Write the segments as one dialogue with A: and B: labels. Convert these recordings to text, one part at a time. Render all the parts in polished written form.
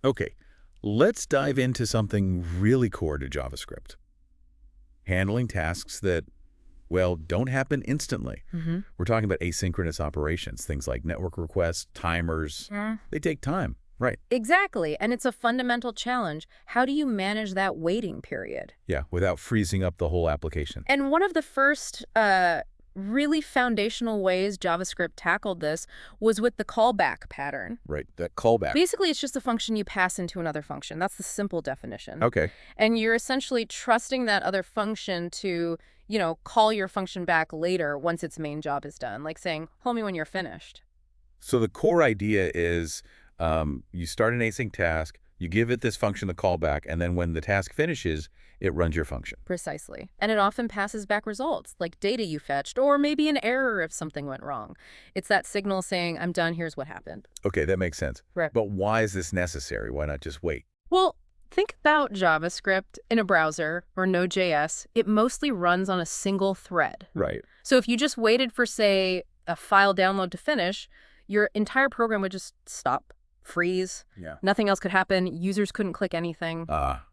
A: Okay, let's dive into something really core to JavaScript. Handling tasks that, well, don't happen instantly.
B: Hmm.
A: We're talking about asynchronous operations, things like network requests, timers. They take time, right?
B: Exactly. And it's a fundamental challenge. How do you manage that waiting period?
A: Yeah, without freezing up the whole application.
B: And one of the first really foundational ways JavaScript tackled this was with the callback pattern.
A: Right, that callback.
B: Basically, it's just a function you pass into another function. That's the simple definition.
A: Okay,
B: And you're essentially trusting that other function to, call your function back later once its main job is done, like saying, call me when you're finished.
A: so the core idea is you start an async task, you give it this function, the callback, and then when the task finishes, it runs your function.
B: Precisely. And it often passes back results, like data you fetched, or maybe an error if something went wrong. It's that signal saying, I'm done, here's what happened.
A: Okay, that makes sense.
B: Right.
A: But why is this necessary? Why not just wait?
B: Well, think about JavaScript in a browser or Node.js. It mostly runs on a single thread.
A: Right.
B: So if you just waited for, say, a file download to finish, your entire program would just stop, freeze.
A: Yeah.
B: Nothing else could happen. Users couldn't click anything.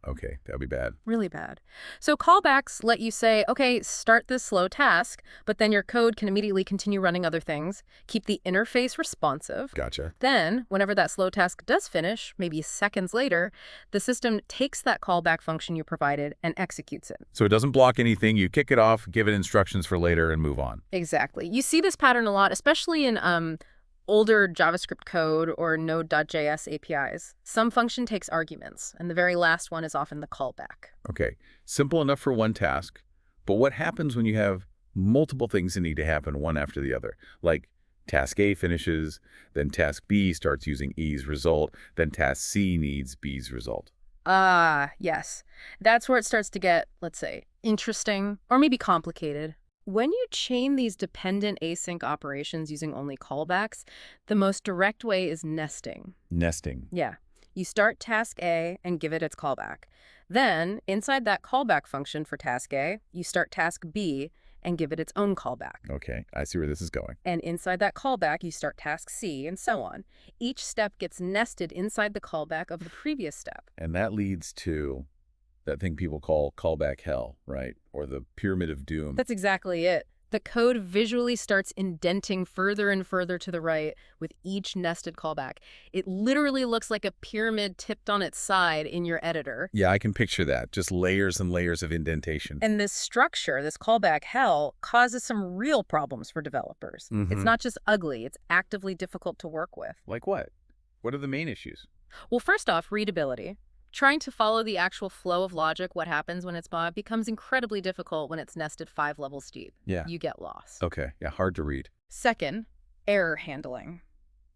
A: Okay, that'd be bad.
B: Really bad. So callbacks let you say, okay, start this slow task, but then your code can immediately continue running other things, keep the interface responsive.
A: Gotcha.
B: Then, whenever that slow task does finish, maybe seconds later, the system takes that callback function you provided and executes it.
A: So it doesn't block anything. You kick it off, give it instructions for later, and move on.
B: Exactly. You see this pattern a lot, especially in older JavaScript code or Node.js APIs. Some function takes arguments, and the very last one is often the callback.
A: Okay, simple enough for one task, but what happens when you have multiple things that need to happen one after the other? Like task A finishes, then task B starts using E's result, then task C needs B's result.
B: Ah, yes. That's where it starts to get, let's say, interesting or maybe complicated. When you chain these dependent async operations using only callbacks, the most direct way is nesting.
A: Nesting.
B: Yeah. You start task A and give it its callback. Then, inside that callback function for task A, you start task B and give it its own callback.
A: Okay, I see where this is going.
B: And inside that callback, you start task C and so on. Each step gets nested inside the callback of the previous step.
A: And that leads to that thing people call callback hell, right? Or the pyramid of doom.
B: That's exactly it. The code visually starts indenting further and further to the right with each nested callback. It literally looks like a pyramid tipped on its side in your editor.
A: Yeah, I can picture that. Just layers and layers of indentation.
B: And this structure, this callback hell, causes some real problems for developers. It's not just ugly, it's actively difficult to work with.
A: Like what? What are the main issues?
B: Well, first off, readability. Trying to follow the actual flow of logic, what happens when it's mod, becomes incredibly difficult when it's nested 5 levels deep.
A: Yeah.
B: You get lost.
A: Okay, yeah, hard to read.
B: Second, error handling.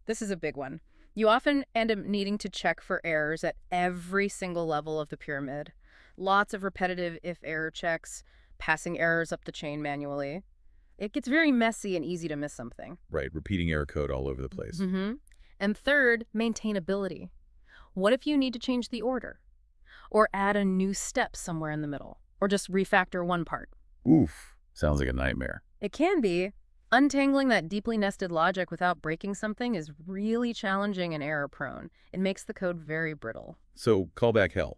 B: This is a big one. You often end up needing to check for errors at every single level of the pyramid. Lots of repetitive if-error checks, passing errors up the chain manually. It gets very messy and easy to miss something.
A: Right, repeating error code all over the place.
B: And third, maintainability. What if you need to change the order? Or add a new step somewhere in the middle? Or just refactor one part?
A: Oof, sounds like a nightmare.
B: It can be. Untangling that deeply nested logic without breaking something is really challenging and error-prone. It makes the code very brittle.
A: So callback hell.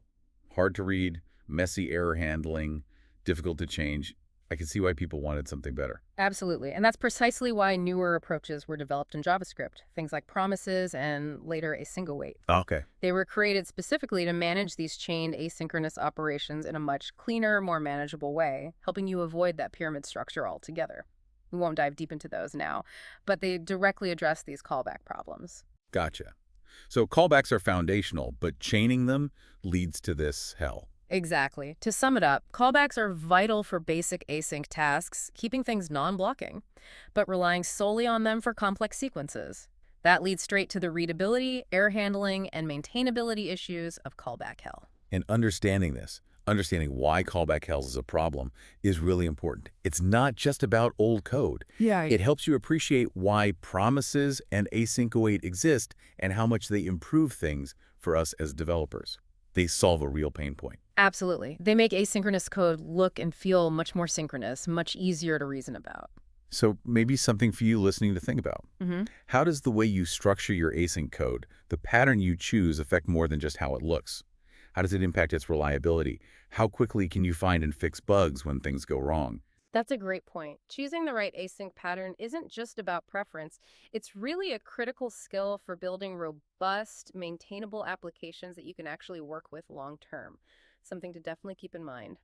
A: Hard to read, messy error handling, difficult to change. I can see why people wanted something better.
B: Absolutely. And that's precisely why newer approaches were developed in JavaScript, things like promises and later a single wait.
A: Okay.
B: They were created specifically to manage these chained asynchronous operations in a much cleaner, more manageable way, helping you avoid that pyramid structure altogether. We won't dive deep into those now, but they directly address these callback problems.
A: Gotcha. So callbacks are foundational, but chaining them leads to this hell.
B: Exactly. To sum it up, callbacks are vital for basic async tasks, keeping things non-blocking, but relying solely on them for complex sequences. That leads straight to the readability, error handling, and maintainability issues of callback hell.
A: And understanding this, understanding why callback hell is a problem, is really important. It's not just about old code.
B: Yeah.
A: It helps you appreciate why promises and async await exist and how much they improve things for us as developers. They solve a real pain point.
B: Absolutely. They make asynchronous code look and feel much more synchronous, much easier to reason about.
A: So maybe something for you listening to think about.
B: Hmm.
A: How does the way you structure your async code, the pattern you choose, affect more than just how it looks? How does it impact its reliability? How quickly can you find and fix bugs when things go wrong?
B: That's a great point. Choosing the right async pattern isn't just about preference. It's really a critical skill for building robust, maintainable applications that you can actually work with long term. Something to definitely keep in mind.